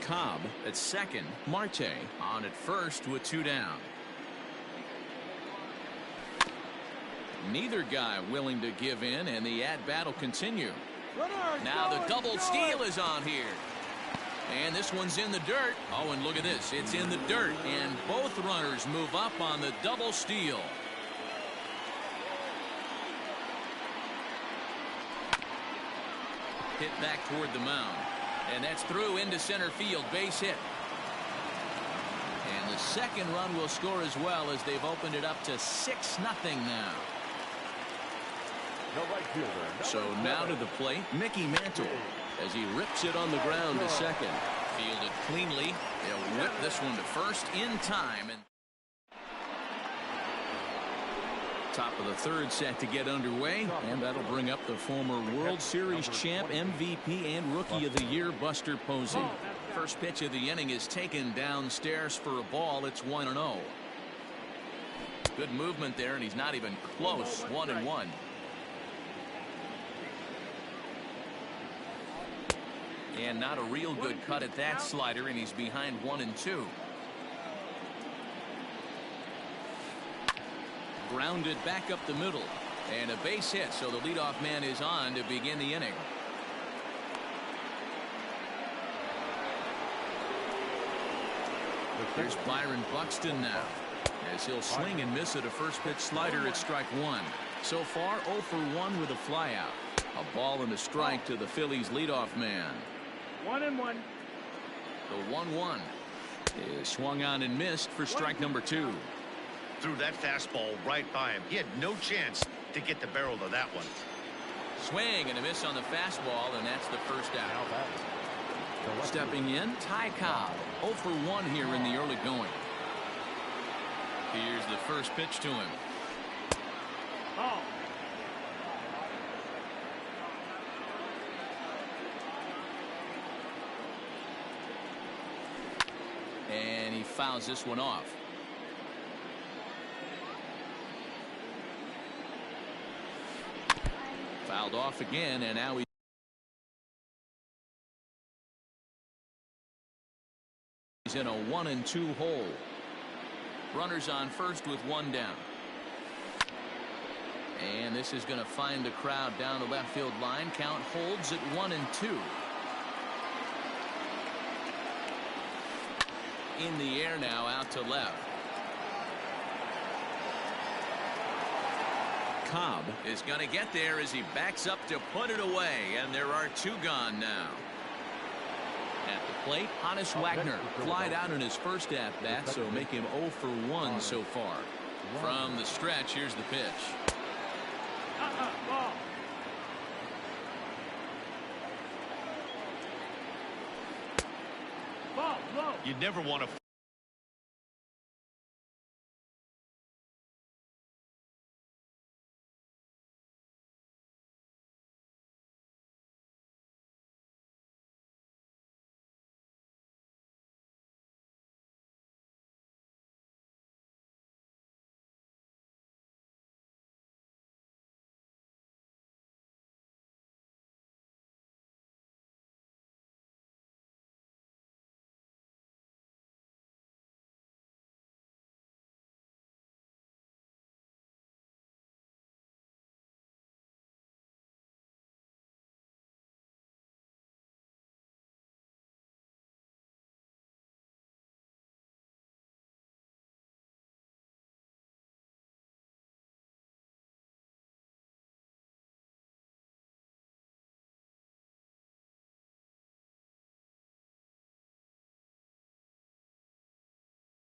Cobb at second. Marte on at first with 2 down. Neither guy willing to give in, and the at-bat will continue. Now the double steal is on here. And this one's in the dirt. Oh, and look at this. It's in the dirt, and both runners move up on the double steal. Hit back toward the mound. And that's through into center field. Base hit. And the second run will score as well, as they've opened it up to 6-0 now. So now to the plate, Mickey Mantle, as he rips it on the ground to second. Fielded cleanly. They'll whip this one to first in time. And top of the third set to get underway, and that'll bring up the former World Series champ, MVP, and Rookie of the Year, Buster Posey. First pitch of the inning is taken downstairs for a ball. It's 1-0. Good movement there, and he's not even close. 1-1. And not a real good cut at that slider, and he's behind 1-2. Grounded back up the middle, and a base hit, so the leadoff man is on to begin the inning. Here's Byron Buxton now, as he'll swing and miss at a first pitch slider at strike 1. So far 0 for 1 with a flyout. A ball and a strike to the Phillies leadoff man. 1-1. The 1-1 is swung on and missed for strike number 2. Threw that fastball right by him. He had no chance to get the barrel of that one. Swing and a miss on the fastball, and that's the first out. Stepping in, Ty Cobb. 0 for 1 here in the early going. Here's the first pitch to him. Oh. And he fouls this one off. Fouled off again, and now he's in a 1-2 hole. Runners on first with 1 down. And this is going to find the crowd down the left field line. Count holds at 1-2. In the air now, out to left. Cobb is going to get there as he backs up to put it away, and there are 2 gone now. At the plate, Hannes Wagner flied out in his first at-bat, so make him 0 for 1 so far. From the stretch, here's the pitch. Ball. Ball, low. You never want to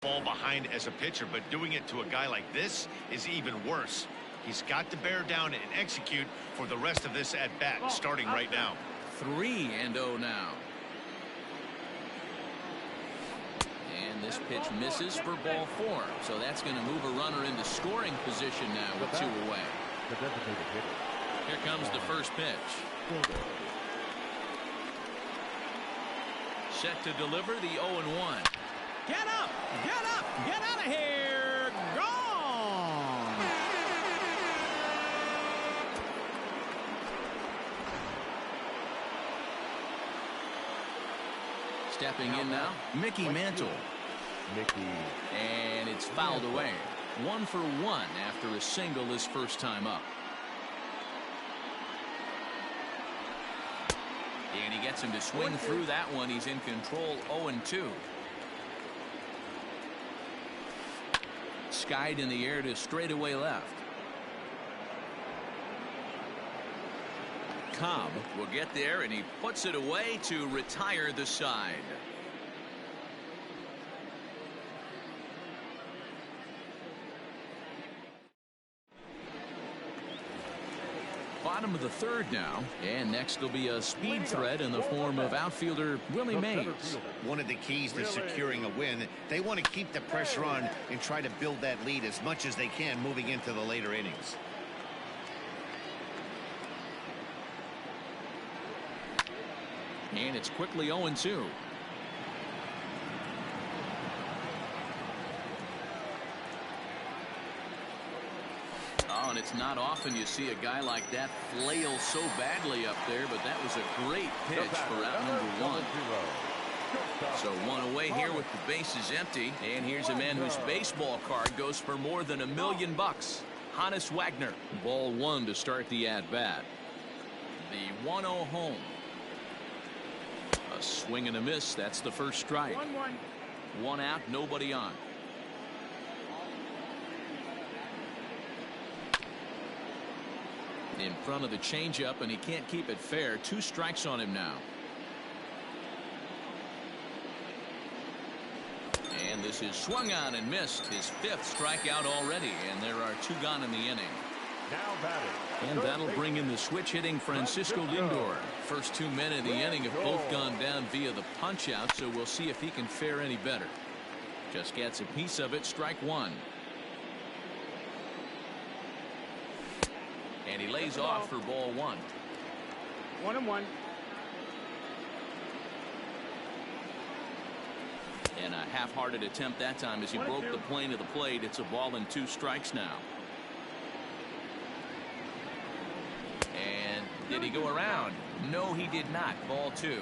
fall behind as a pitcher, but doing it to a guy like this is even worse. He's got to bear down and execute for the rest of this at bat, starting right now. 3-0 now. And this pitch misses for ball 4, so that's going to move a runner into scoring position now with 2 away. Here comes the first pitch. Set to deliver the 0-1. Get up! Get up! Get out of here! Gone! Stepping in now, Mickey Mantle. And it's fouled away. 1 for 1 after a single his first time up. And he gets him to swing through that one. He's in control, 0-2. Skied in the air to straightaway left. Cobb will get there, and he puts it away to retire the side. Bottom of the third now, and next will be a speed threat in the form of outfielder Willie Mays. One of the keys to securing a win, they want to keep the pressure on and try to build that lead as much as they can moving into the later innings. And it's quickly 0-2. Oh, and it's not often you see a guy like that flail so badly up there, but that was a great pitch for out number 1. So 1 away here with the bases empty, and here's a man whose baseball card goes for more than $1 million. Hannes Wagner. Ball 1 to start the at-bat. The 1-0 home. A swing and a miss. That's the first strike. 1 out, nobody on. In front of the changeup, and he can't keep it fair. 2 strikes on him now. And this is swung on and missed. His 5th strikeout already, and there are 2 gone in the inning. And that'll bring in the switch hitting Francisco Lindor. First 2 men of the inning have both gone down via the punch out, so we'll see if he can fare any better. Just gets a piece of it. Strike 1. And he lays off for ball 1. 1-1. And a half-hearted attempt that time as he broke the plane of the plate. It's a ball and 2 strikes now. And did he go around? No, he did not. Ball 2.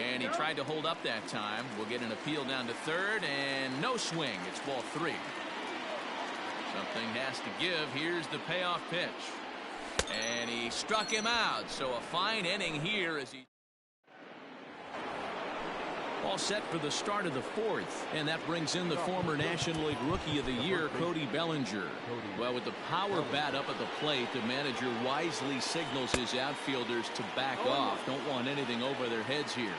And he tried to hold up that time. We'll get an appeal down to third, and no swing. It's ball 3. Something has to give. Here's the payoff pitch. And he struck him out. So a fine inning here as he... All set for the start of the 4th, and that brings in the former National League Rookie of the Year, Cody Bellinger. Well, with the power bat up at the plate, the manager wisely signals his outfielders to back off. Don't want anything over their heads here.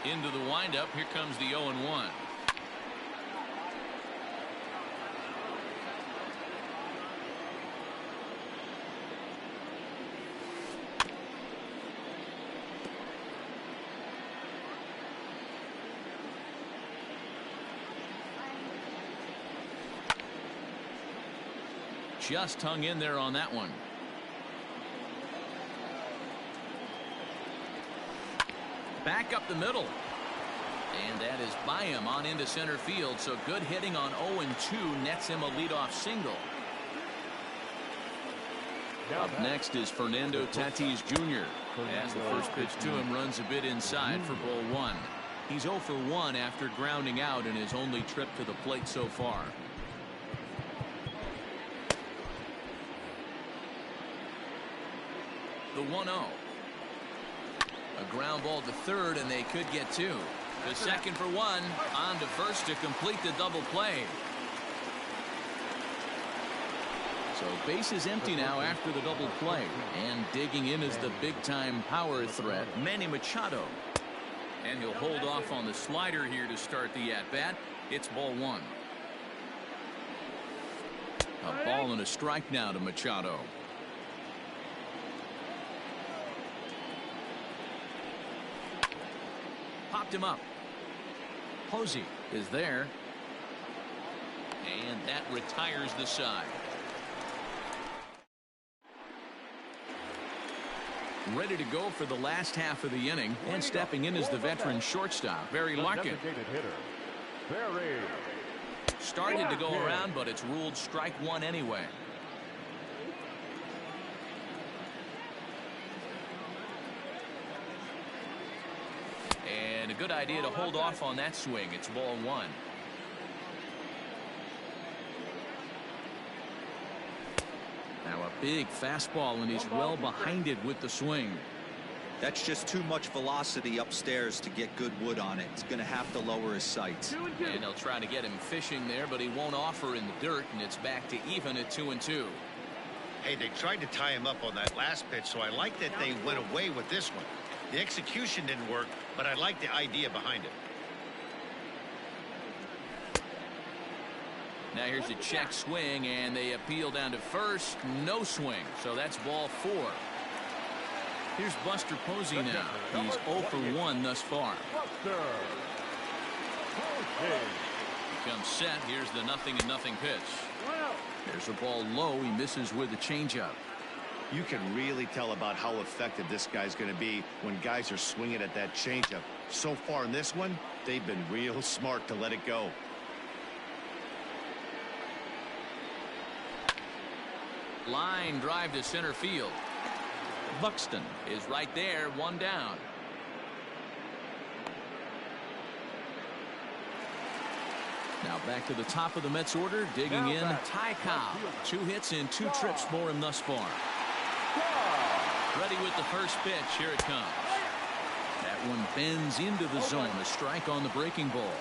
Into the windup, here comes the 0-1. Just hung in there on that one. Back up the middle. And that is by him on into center field. So good hitting on 0-2 nets him a leadoff single. Up next is Fernando Tatis Jr. As the first pitch to him runs a bit inside for ball 1. He's 0 for 1 after grounding out in his only trip to the plate so far. The 1-0. A ground ball to third, and they could get 2. The second for 1. On to first to complete the double play. So base is empty now after the double play. And digging in is the big-time power threat, Manny Machado. And he'll hold off on the slider here to start the at-bat. It's ball 1. A ball and a strike now to Machado. Popped him up. Posey is there. And that retires the side. Ready to go for the last half of the inning. And stepping in is the veteran shortstop, Barry Larkin. Started to go around, but it's ruled strike 1 anyway. And a good idea to hold off on that swing. It's ball one. Now a big fastball, and he's well behind it with the swing. That's just too much velocity upstairs to get good wood on it. It's going to have to lower his sights. And they'll try to get him fishing there, but he won't offer in the dirt, and it's back to even at 2-2. Hey, they tried to tie him up on that last pitch, so I like that they went away with this one. The execution didn't work, but I like the idea behind it. Now here's a check swing, and they appeal down to first. No swing, so that's ball four. Here's Buster Posey now. He's 0 for 1 thus far. He comes set. Here's the 0-0 pitch. There's a ball low. He misses with a changeup. You can really tell about how effective this guy's going to be when guys are swinging at that changeup. So far in this one, they've been real smart to let it go. Line drive to center field. Buxton is right there, one down. Now back to the top of the Mets order, digging in, Ty Cobb. 2 hits and 2 trips for him thus far. Ready with the first pitch. Here it comes. That one bends into the zone. A strike on the breaking ball.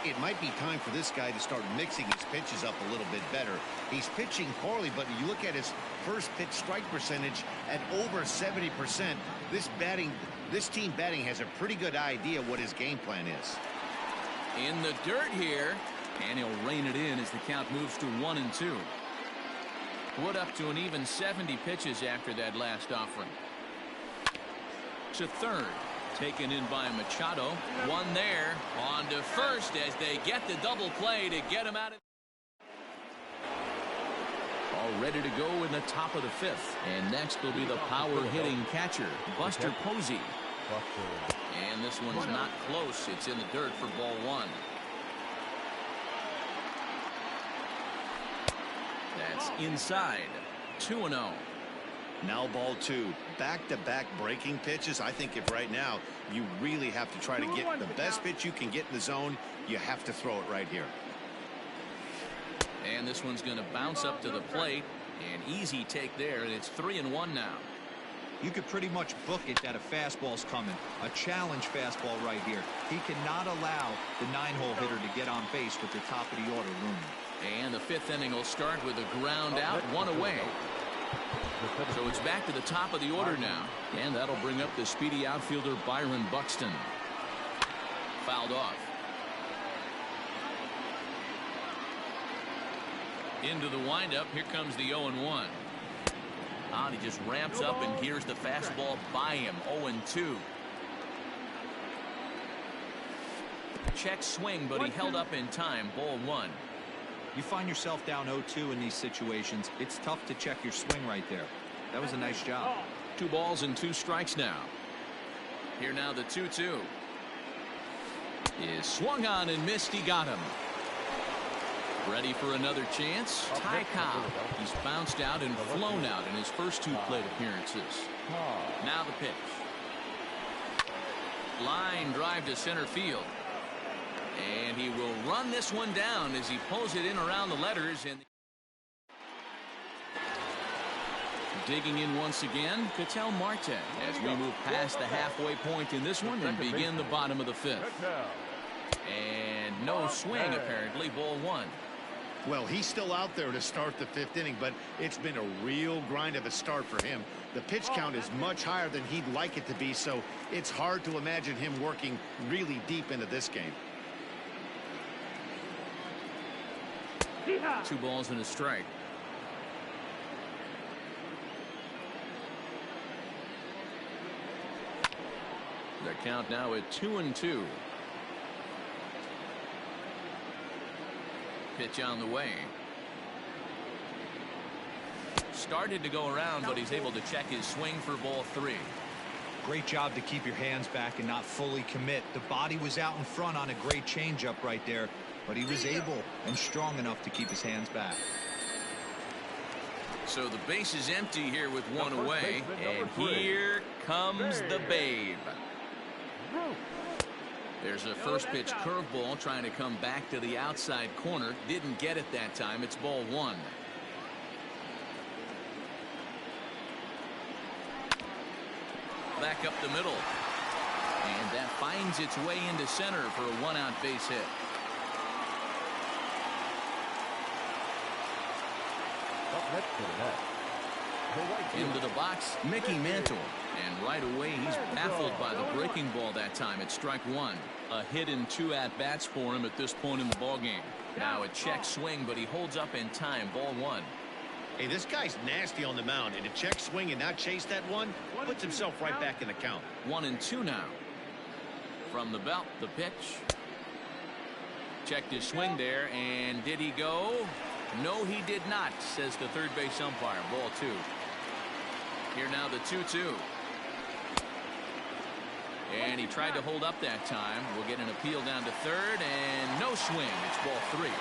It might be time for this guy to start mixing his pitches up a little bit better. He's pitching poorly, but you look at his first pitch strike percentage at over 70%. This team batting has a pretty good idea what his game plan is. In the dirt here, and he'll rein it in as the count moves to 1-2. Wood up to an even 70 pitches after that last offering. To third. Taken in by Machado. One there. On to first as they get the double play to get him out of. All ready to go in the top of the 5th. And next will be the power hitting catcher, Buster Posey. And this one's not close. It's in the dirt for ball one. That's inside. 2-0. Now ball 2. Back-to-back breaking pitches. I think if right now you really have to try to get the best pitch you can get in the zone, you have to throw it right here. And this one's going to bounce up to the plate. An easy take there, and it's 3-1 now. You could pretty much book it that a fastball's coming. A challenge fastball right here. He cannot allow the 9-hole hitter to get on base with the top of the order looming. And the 5th inning will start with a ground out, 1 away. So it's back to the top of the order now, and that'll bring up the speedy outfielder Byron Buxton. Fouled off. Into the windup. Here comes the 0-1. He just ramps up, and here's the fastball by him. 0-2. Check swing, but he held up in time. Ball 1. You find yourself down 0-2 in these situations. It's tough to check your swing right there. That was a nice job. 2 balls and 2 strikes now. Here now the 2-2. Is swung on and missed. He got him. Ready for another chance. Ty Cobb. He's bounced out and flown out in his first 2 plate appearances. Now the pitch. Line drive to center field. And he will run this one down as he pulls it in around the letters. And digging in once again, Ketel Marte as we move past the halfway point in this one and begin the bottom of the 5th. And no swing apparently. Ball 1. Well, he's still out there to start the 5th inning, but it's been a real grind of a start for him. The pitch count is much higher than he'd like it to be, so it's hard to imagine him working really deep into this game. 2 balls and a strike. The count now at 2-2. Pitch on the way. Started to go around, but he's able to check his swing for ball 3. Great job to keep your hands back and not fully commit. The body was out in front on a great changeup right there, but he was able and strong enough to keep his hands back. So the base is empty here with 1 away, and here comes the Babe. There's a first pitch curveball trying to come back to the outside corner. Didn't get it that time. It's ball one. Back up the middle. And that finds its way into center for a one-out base hit. Into the box, Mickey Mantle. And right away, he's baffled by the breaking ball that time. It's strike one. A hit in 2 at-bats for him at this point in the ballgame. Now a check swing, but he holds up in time. Ball one. Hey, this guy's nasty on the mound, and a check swing and not chase that one puts himself right back in the count. 1-2 now. From the belt, the pitch. Checked his swing there, and did he go? No, he did not, says the third base umpire. Ball two. Here now the 2-2. And he tried to hold up that time. We'll get an appeal down to third, and no swing. It's ball three.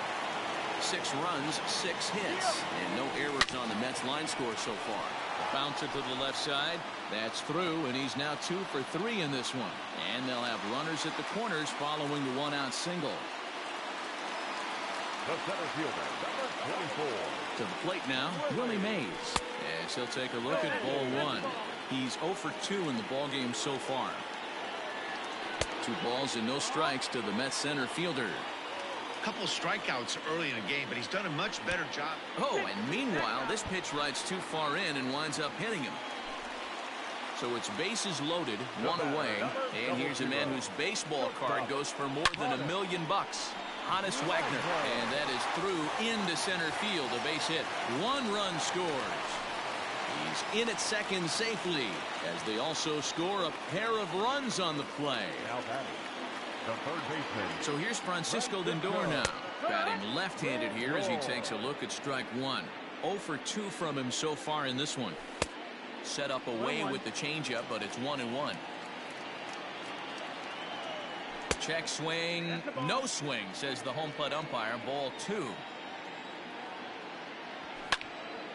6 runs, 6 hits, and no errors on the Mets line score so far. A bouncer to the left side. That's through, and he's now 2 for 3 in this one. And they'll have runners at the corners following the one-out single. The center fielder, number 24. To the plate now, Willie Mays. As he'll take a look at ball one. He's 0 for 2 in the ballgame so far. 2 balls and no strikes to the Mets center fielder. Couple strikeouts early in the game, but he's done a much better job. Oh, and meanwhile, this pitch rides too far in and winds up hitting him. So it's bases loaded, 1 away, and here's a man whose baseball card goes for more than $1 million. Hannes Wagner, and that is through into center field, a base hit. 1 run scores. He's in at second safely, as they also score a pair of runs on the play. Now batting, the third baseman. So here's Francisco Lindor now, batting left-handed here as he takes a look at strike one. 0 for 2 from him so far in this one. Set up away with the changeup, but it's 1-1. Check swing, no swing, says the home plate umpire. Ball 2.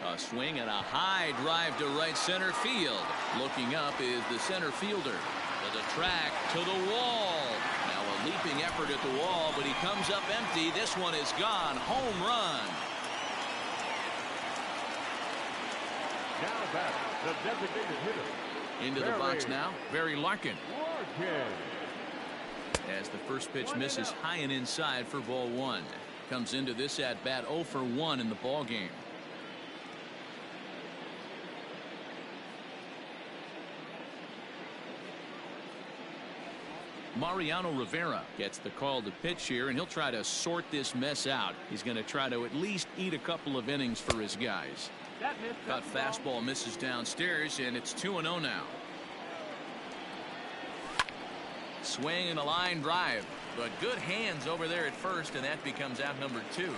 A swing and a high drive to right center field. Looking up is the center fielder. To the track, to the wall. Now a leaping effort at the wall, but he comes up empty. This one is gone. Home run. Now batting, the designated hitter. Into the box now, Barry Larkin. Larkin. As the first pitch misses high and inside for ball 1. Comes into this at bat 0 for 1 in the ball game. Mariano Rivera gets the call to pitch here, and he'll try to sort this mess out. He's going to try to at least eat a couple of innings for his guys. Cut fastball misses downstairs, and it's 2-0 now. Swing and a line drive, but good hands over there at first, and that becomes out number 2.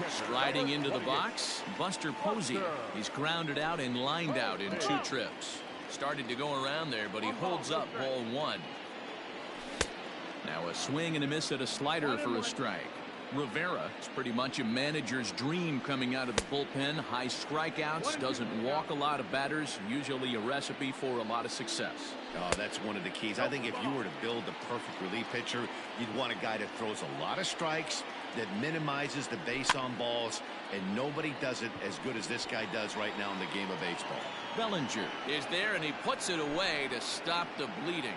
Striding into the box, Buster Posey. He's grounded out and lined out in 2 trips. Started to go around there, but he holds up ball 1. Now a swing and a miss at a slider for a strike. Rivera is pretty much a manager's dream coming out of the bullpen. High strikeouts, doesn't walk a lot of batters, usually a recipe for a lot of success. Oh, that's one of the keys. I think if you were to build a perfect relief pitcher, you'd want a guy that throws a lot of strikes, that minimizes the base on balls, and nobody does it as good as this guy does right now in the game of baseball. Bellinger is there, and he puts it away to stop the bleeding.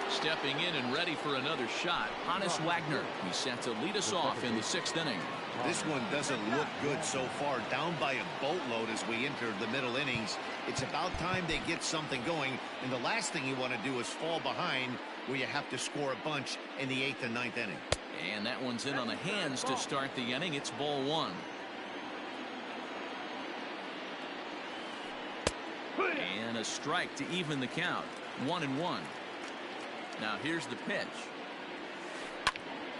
Stepping in and ready for another shot, Hannes Wagner. He's set to lead us off in the 6th inning. This one doesn't look good so far. Down by a boatload as we enter the middle innings. It's about time they get something going, and the last thing you want to do is fall behind where you have to score a bunch in the 8th and 9th inning. And that one's in on the hands to start the inning. It's ball 1. And a strike to even the count. 1-1. Now here's the pitch.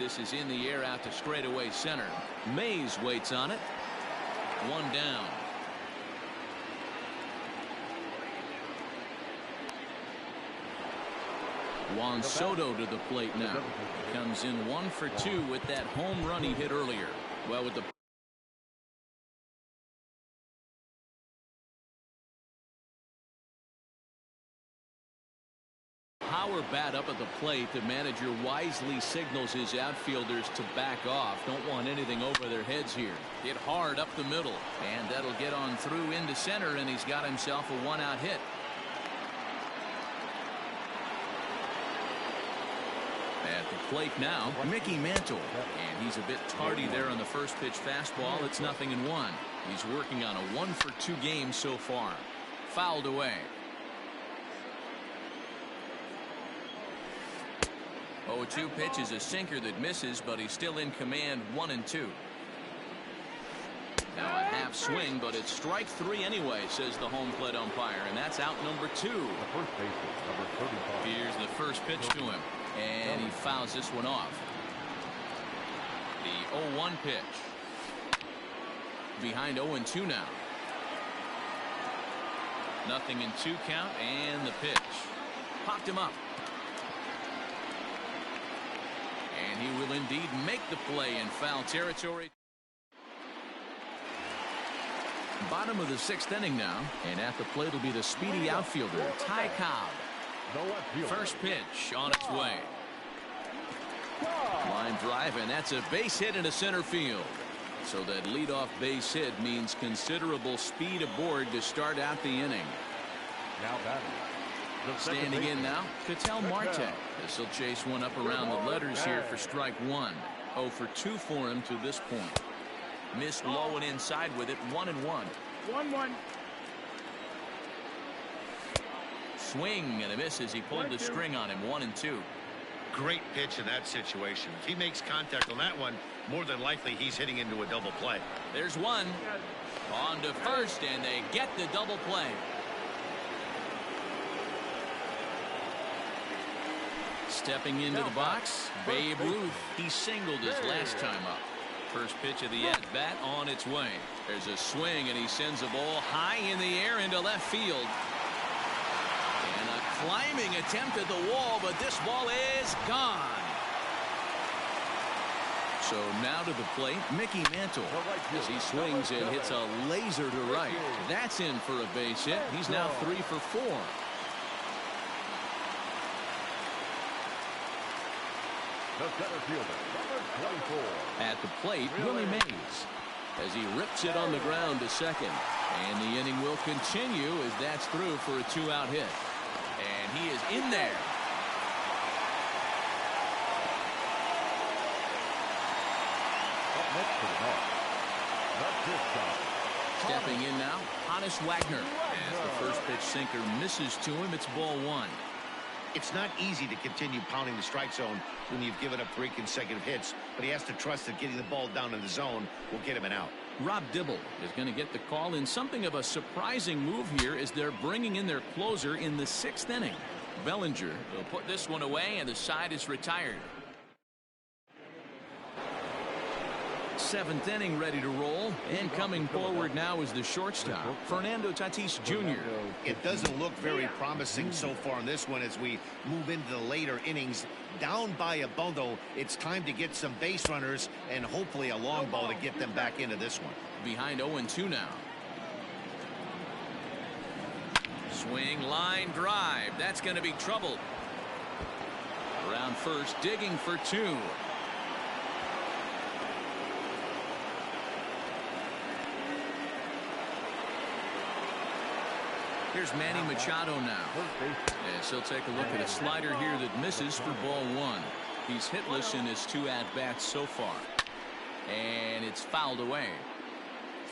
This is in the air out to straightaway center. Mays waits on it. 1 down. Juan Soto to the plate now. Comes in 1 for 2 with that home run he hit earlier. Well, with the power bat up at the plate. The manager wisely signals his outfielders to back off. Don't want anything over their heads here. Hit hard up the middle, and that'll get on through into center, and he's got himself a one-out hit. At the plate now, Mickey Mantle, and he's a bit tardy there on the first pitch fastball. It's 0-1. He's working on a 1-for-2 game so far. Fouled away. 0-2 pitch is a sinker that misses, but he's still in command. 1-2. Now a half swing, but it's strike 3 anyway, says the home plate umpire, and that's out number 2. The first baseman, number 35. Here's the first pitch to him, and he fouls this one off. The 0-1 pitch. Behind 0-2 now. 0-2 count, and the pitch. Popped him up. And he will indeed make the play in foul territory. Bottom of the 6th inning now, and at the plate will be the speedy outfielder, Ty Cobb. First pitch on its way. Line drive, and that's a base hit into center field. So that leadoff base hit means considerable speed aboard to start out the inning. Now batting. Standing in now, Ketel Marte. This will chase one up around the letters here for strike 1. 0-for-2 for him to this point. Missed low and inside with it. 1-1. 1-1. Swing and a miss as he pulled the string on him. 1-2. Great pitch in that situation. If he makes contact on that one, more than likely he's hitting into a double play. There's one. On to first, and they get the double play. Stepping into the box, Babe Ruth. He singled his last time up. First pitch of the at-bat on its way. There's a swing, and he sends a ball high in the air into left field. And a climbing attempt at the wall, but this ball is gone. So now to the plate, Mickey Mantle, as he swings and hits a laser to right. That's in for a base hit. He's now 3 for 4. The center fielder, number 24. At the plate, Willie Mays, as he rips it on the ground to second. And the inning will continue as that's through for a 2-out hit. And he is in there. Up next to the north. That's his shot. Stepping in now, Hannes Wagner. As the first pitch sinker misses to him, it's ball 1. It's not easy to continue pounding the strike zone when you've given up 3 consecutive hits, but he has to trust that getting the ball down in the zone will get him an out. Rob Dibble is going to get the call in something of a surprising move here as they're bringing in their closer in the 6th inning. Bellinger will put this one away, and the side is retired. 7th inning ready to roll, and coming forward now is the shortstop, Fernando Tatis Jr. It doesn't look very promising so far in this one as we move into the later innings. Down by a bundle, it's time to get some base runners and hopefully a long ball to get them back into this one. Behind 0-2 now. Swing, line drive. That's going to be trouble. Around first, digging for 2. Here's Manny Machado now. Yes, he'll take a look at a slider here that misses for ball 1. He's hitless in his 2 at-bats so far. And it's fouled away.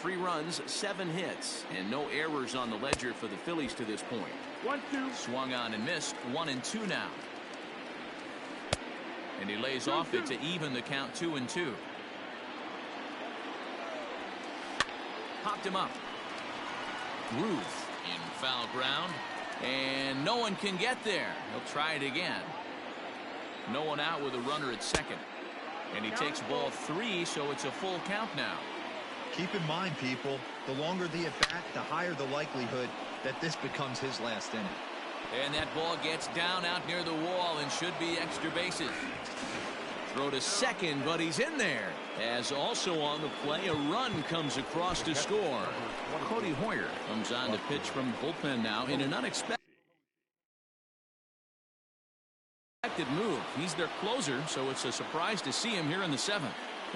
3 runs, 7 hits, and no errors on the ledger for the Phillies to this point. 1-2. Swung on and missed. 1-2 now. And he lays off it to even the count. 2-2. Popped him up. Ruth in foul ground, and no one can get there. He'll try it again. No one out with a runner at second, and he takes ball 3, so it's a full count now. Keep in mind, people, the longer the at-bat, the higher the likelihood that this becomes his last inning. And that ball gets down out near the wall and should be extra bases. Throw to second, but he's in there. As also on the play, a run comes across to score. Cody Hoyer comes on to pitch from bullpen now in an unexpected unexpected move. He's their closer, so it's a surprise to see him here in the 7th.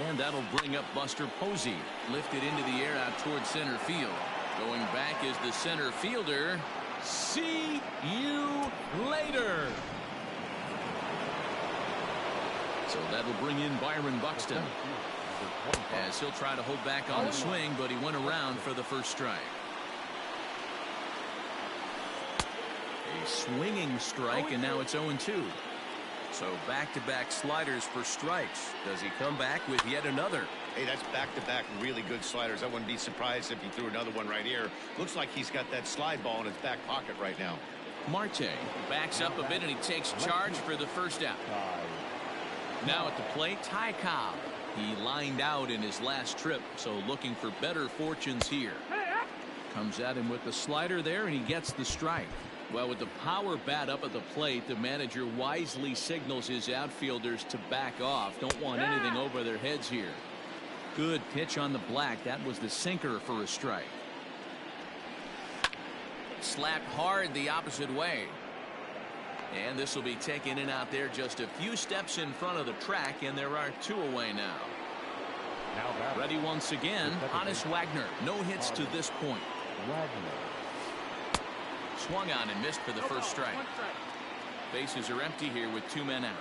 And that'll bring up Buster Posey. Lifted into the air out towards center field. Going back is the center fielder. See you later. So that'll bring in Byron Buxton, as he'll try to hold back on the swing, but he went around for the first strike. A swinging strike, and now it's 0-2. So back-to-back sliders for strikes. Does he come back with yet another? Hey, that's back-to-back really good sliders. I wouldn't be surprised if he threw another one right here. Looks like he's got that slide ball in his back pocket right now. Marte backs up a bit, and he takes charge for the first out. Now at the plate, Ty Cobb. He lined out in his last trip, so looking for better fortunes here. Comes at him with the slider there, and he gets the strike. Well, with the power bat up at the plate, the manager wisely signals his outfielders to back off. Don't want anything over their heads here. Good pitch on the black. That was the sinker for a strike. Slapped hard the opposite way. And this will be taken in out there just a few steps in front of the track, and there are 2 away now. Ready once again, Honus Wagner. No hits to this point. Swung on and missed for the first strike. Bases are empty here with 2 men out.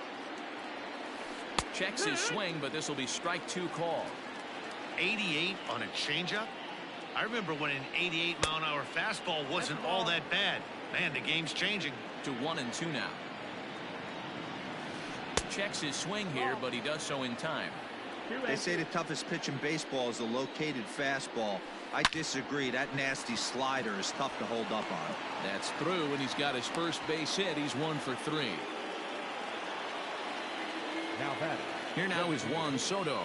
Checks his swing, but this will be strike 2 call. 88 on a changeup? I remember when an 88-mile-an-hour fastball wasn't all that bad. Man, the game's changing. To 1-2 now. Checks his swing here, but he does so in time. They say the toughest pitch in baseball is a located fastball. I disagree. That nasty slider is tough to hold up on. That's through, and he's got his first base hit. He's 1 for 3. Now batting. Here now is Juan Soto.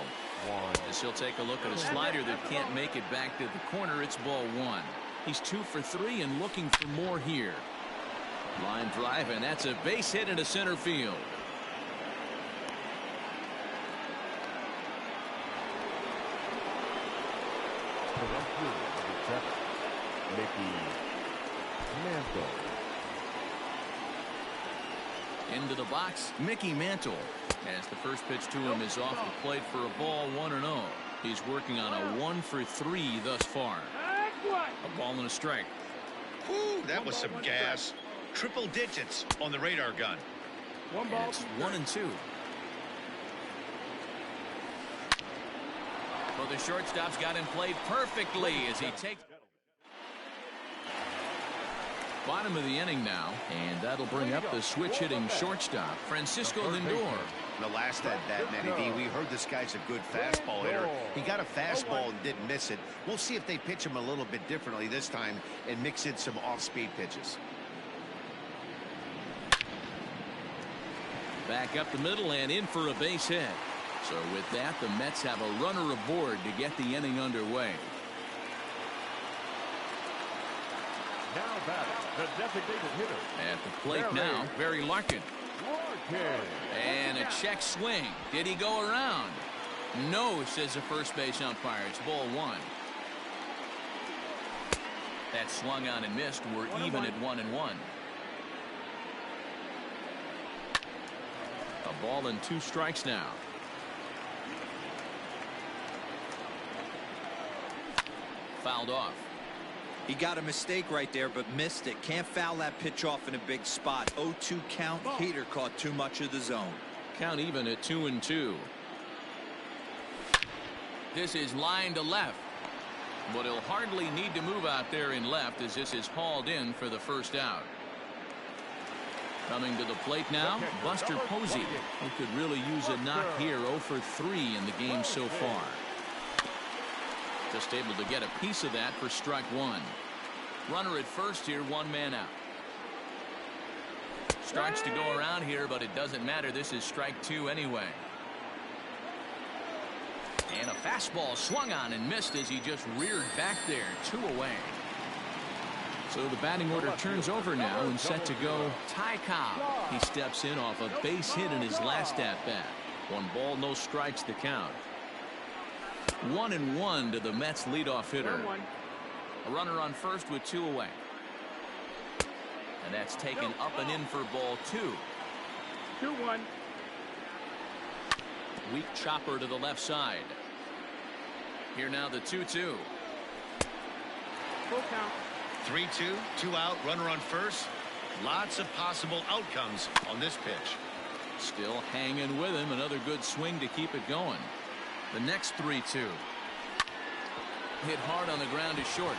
As he'll take a look at a slider that can't make it back to the corner. It's ball 1. He's 2 for 3 and looking for more here. Line drive, and that's a base hit into center field. Into the box, Mickey Mantle. As the first pitch to him is off the plate for a ball, 1-0. He's working on a 1 for 3 thus far. A ball and a strike. Whew, that was some gas. Triple digits on the radar gun. It's 1-2. Well, the shortstop's got him played perfectly as he takes. Bottom of the inning now, and that'll bring up the switch-hitting shortstop, Francisco Lindor. In the last at-bat, Matty D, we heard this guy's a good fastball hitter. He got a fastball and didn't miss it. We'll see if they pitch him a little bit differently this time and mix in some off-speed pitches. Back up the middle and in for a base hit. So with that, the Mets have a runner aboard to get the inning underway. Now batting, the designated hitter. At the plate now, Barry Larkin. And a check swing. Did he go around? No, says the first base umpire. It's ball 1. That swung on and missed. We're even at 1-1. A ball and 2 strikes now. Fouled off. He got a mistake right there, but missed it. Can't foul that pitch off in a big spot. 0-2 count. Heater caught too much of the zone. Count even at 2-2. This is line to left. But he'll hardly need to move out there in left as this is hauled in for the first out. Coming to the plate now, Buster Posey, who could really use a knock here. 0 for 3 in the game so far. Just able to get a piece of that for strike 1. Runner at first here, 1 man out. Starts to go around here, but it doesn't matter. This is strike 2 anyway. And a fastball swung on and missed as he just reared back there. 2 away. So the batting order turns over now and set to go Ty Cobb. He steps in off a base hit in his last at-bat. 1 ball, no strikes to count. 1-1 to the Mets leadoff hitter. A runner on first with 2 away. And that's taken up and in for ball 2. 2-1. Weak chopper to the left side. Here now the 2-2. Full count. 3-2, 2 out, runner on first. Lots of possible outcomes on this pitch. Still hanging with him. Another good swing to keep it going. The next 3-2. Hit hard on the ground is short.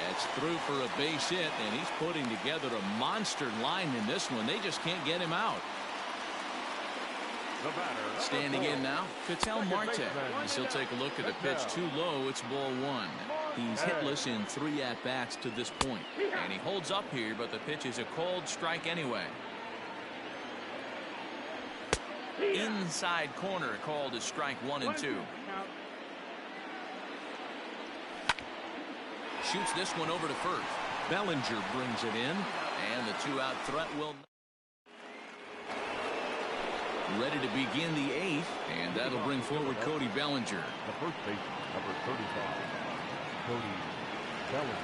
That's through for a base hit, and he's putting together a monster line in this one. They just can't get him out. The batter, Standing in now, Ketel Marte. As he'll take a look at the pitch too low. It's ball one. He's hitless in 3 at-bats to this point. And he holds up here, but the pitch is a called strike anyway. Inside corner called as strike 1 and 2. Shoots this one over to first. Bellinger brings it in, and the 2-out threat will. Ready to begin the 8th, and that'll bring forward Cody Bellinger. The first baseman, number 35, Cody Bellinger.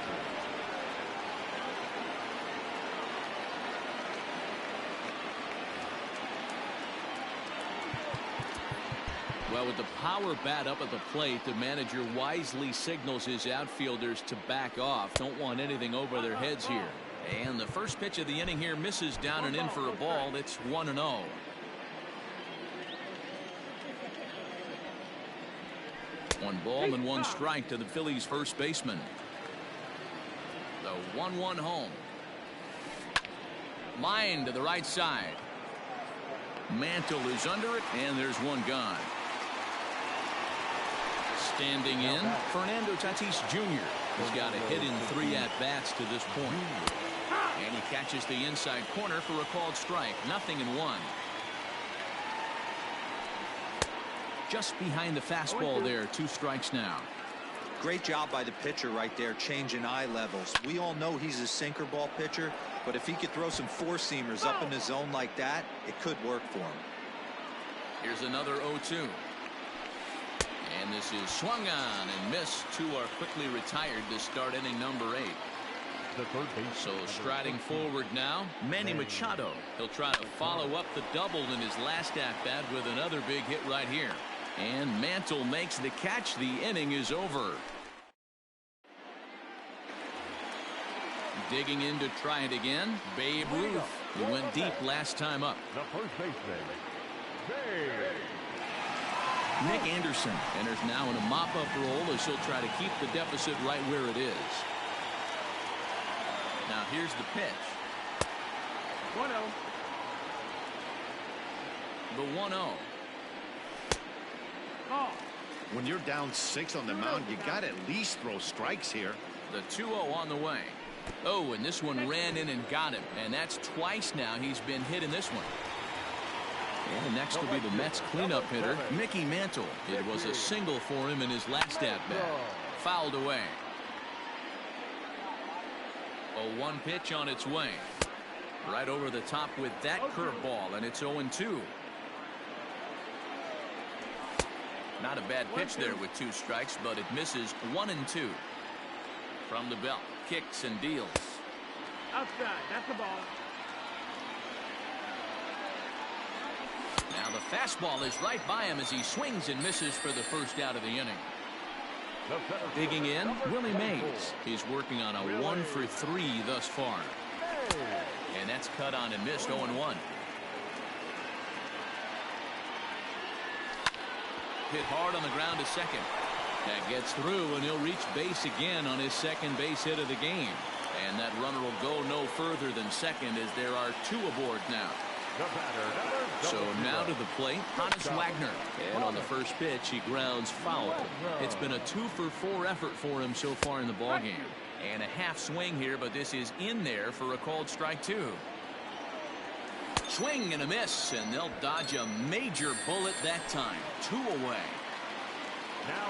Well, with the power bat up at the plate, the manager wisely signals his outfielders to back off. Don't want anything over their heads here. And the first pitch of the inning here misses down and in for a ball. It's 1-0. One ball and 1 strike to the Phillies first baseman. The 1-1 home. Line to the right side. Mantle is under it, and there's one gone. Standing in, Fernando Tatis Jr. has got a hit in 3 at-bats to this point. And he catches the inside corner for a called strike. 0-1. Just behind the fastball there. 2 strikes now. Great job by the pitcher right there, changing eye levels. We all know he's a sinker ball pitcher, but if he could throw some 4-seamers up in the zone like that, it could work for him. Here's another 0-2. And this is swung on and missed. 2 are quickly retired to start inning number 8. The third base. So striding forward now, Manny Machado. He'll try to follow up the double in his last at-bat with another big hit right here. And Mantle makes the catch. The inning is over. Digging in to try it again, Babe Ruth. He went deep last time up. The first baseman, Babe. Nick Anderson enters now in a mop-up role as he'll try to keep the deficit right where it is. Now here's the pitch. 1-0. The 1-0. When you're down 6 on the mound, you got to at least throw strikes here. The 2-0 on the way. Oh, and this one ran in and got him. And that's twice now he's been hit in this one. And next will be the Mets cleanup hitter, Mickey Mantle. It was a single for him in his last at-bat. Fouled away. A 1 pitch on its way. Right over the top with that curveball, and it's 0-2. Not a bad pitch there with 2 strikes, but it misses 1-2. From the belt, kicks and deals. Outside, that's the ball. Now the fastball is right by him as he swings and misses for the first out of the inning. Digging in, Willie Mays. He's working on a 1 for 3 thus far. And that's cut on and missed. 0-1. Hit hard on the ground to second. That gets through, and he'll reach base again on his second base hit of the game. And that runner will go no further than second as there are 2 aboard now. So now to the plate, Hannes Wagner. And on the first pitch, he grounds foul. It's been a 2 for 4 effort for him so far in the ballgame. And a half swing here, but this is in there for a called strike 2. Swing and a miss, and they'll dodge a major bullet that time. 2 away.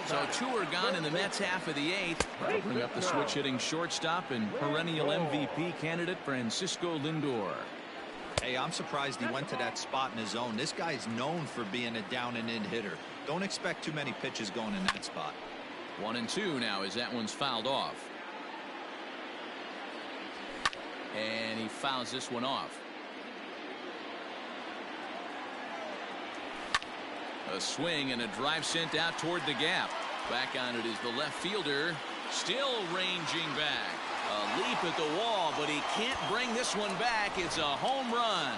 So 2 are gone in the Mets half of the 8th. That'll bring up the switch hitting shortstop and perennial MVP candidate Francisco Lindor. Hey, I'm surprised he went to that spot in his zone. This guy's known for being a down and in hitter. Don't expect too many pitches going in that spot. 1-2 now as that one's fouled off. And he fouls this one off. A swing and a drive sent out toward the gap. Back on it is the left fielder. Still ranging back. A leap at the wall, but he can't bring this one back. It's a home run.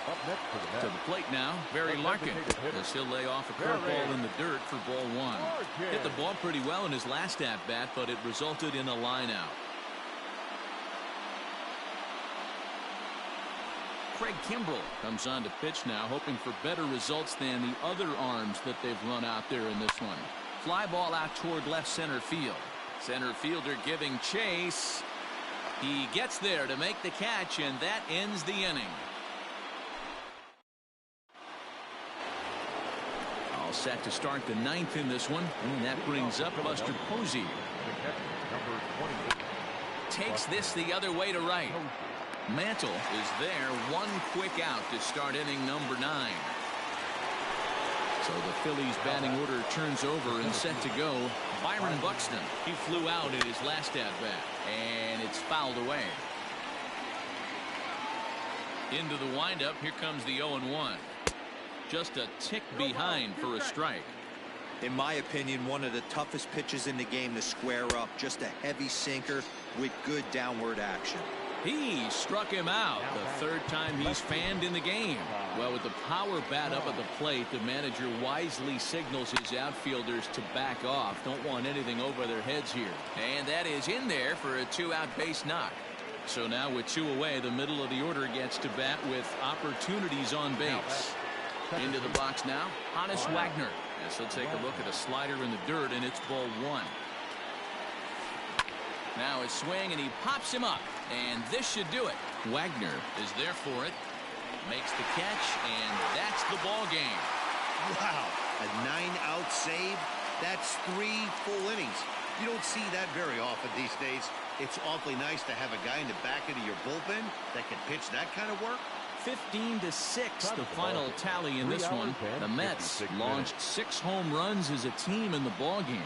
Up next To the plate now, Barry Larkin, as he'll lay off a curveball in the dirt for ball one. Hit the ball pretty well in his last at-bat, but it resulted in a line-out. Craig Kimbrell comes on to pitch now, hoping for better results than the other arms that they've run out there in this one. Fly ball out toward left center field. Center fielder giving chase. He gets there to make the catch, and that ends the inning. All set to start the ninth in this one, and that brings up Buster Posey. Takes this the other way to right. Mantle is there, one quick out to start inning number 9. So the Phillies batting order turns over and set to go. Byron Buxton, he flew out in his last at-bat, and it's fouled away. Into the windup, here comes the 0-1. Just a tick behind for a strike. In my opinion, one of the toughest pitches in the game to square up. Just a heavy sinker with good downward action. He struck him out the third time he's fanned in the game. Well, with the power bat up at the plate, the manager wisely signals his outfielders to back off. Don't want anything over their heads here. And that is in there for a 2-out base knock. So now with 2 away, the middle of the order gets to bat with opportunities on base. Into the box now, Hannes Wagner. As he'll take a look at a slider in the dirt, and it's ball 1. Now a swing, and he pops him up, and this should do it. Wagner is there for it, makes the catch, and that's the ball game. Wow, a 9-out save. That's 3 full innings. You don't see that very often these days. It's awfully nice to have a guy in the back end of your bullpen that can pitch that kind of work. 15-6 the final tally in this one. The Mets launched 6 home runs as a team in the ballgame.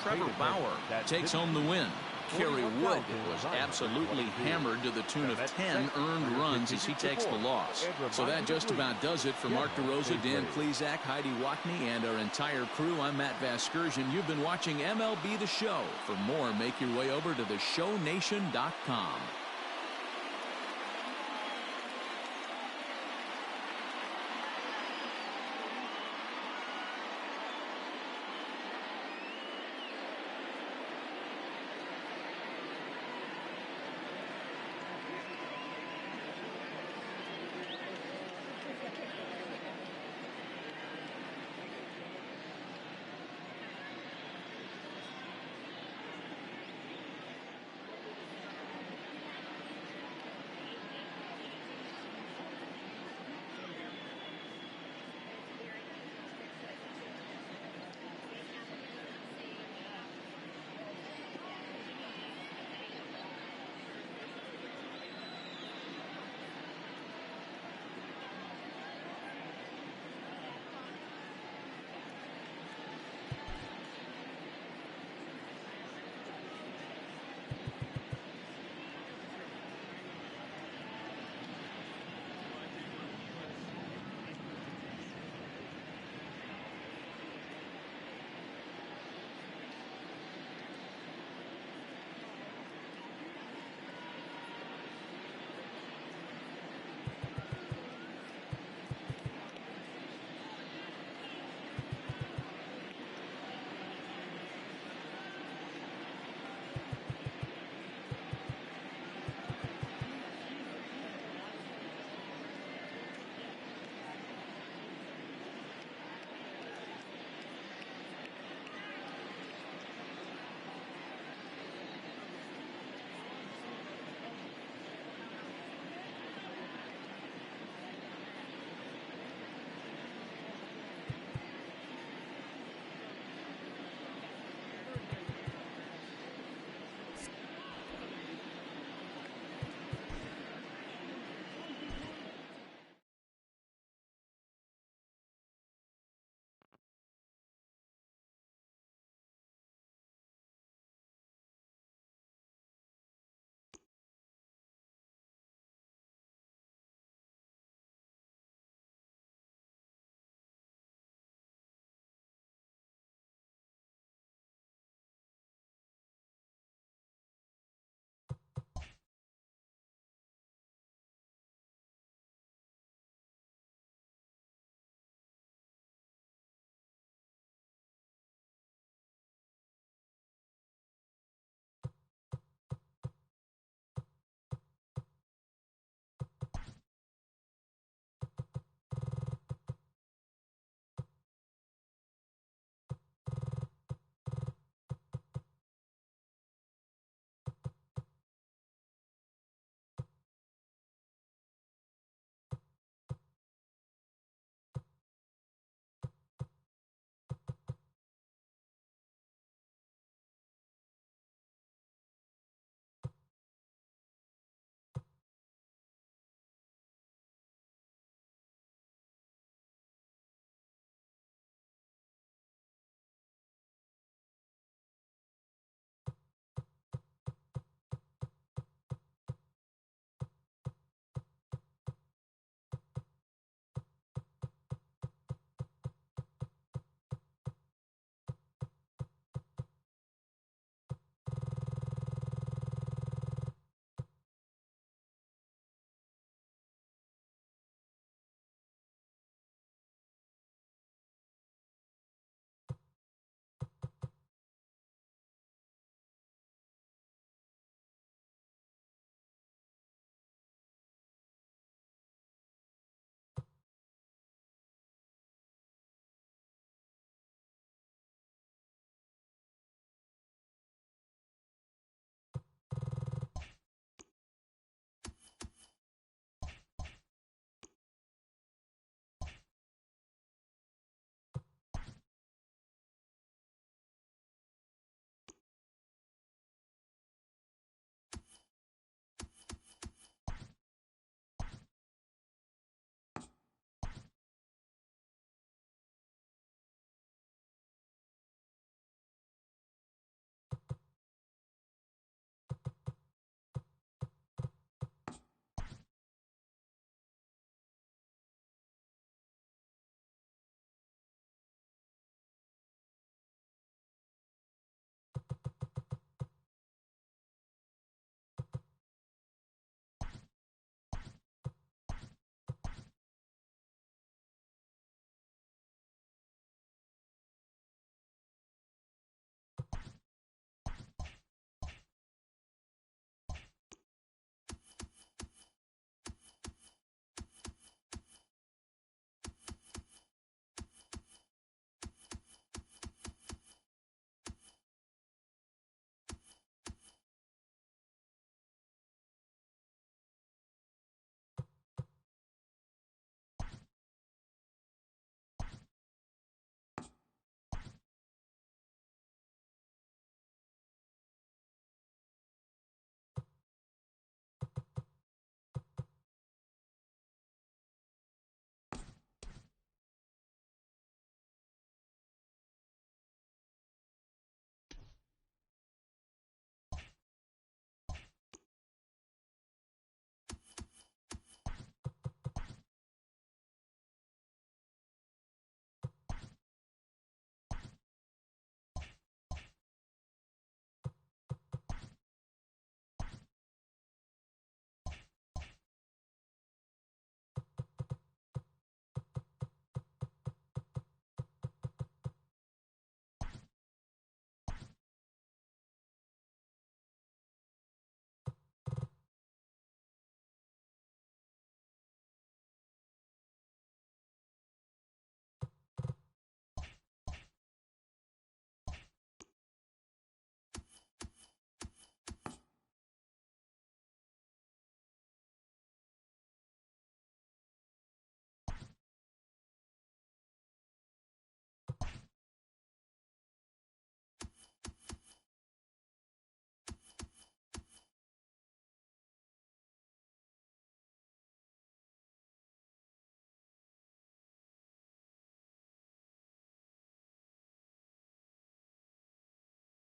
Trevor Bauer takes home the win. Kerry Wood was absolutely hammered to the tune of 10 earned runs as he takes the loss. So that just about does it for Mark DeRosa, Dan Plesac, Heidi Watney, and our entire crew. I'm Matt Vasgersian. You've been watching MLB The Show. For more, make your way over to theshownation.com.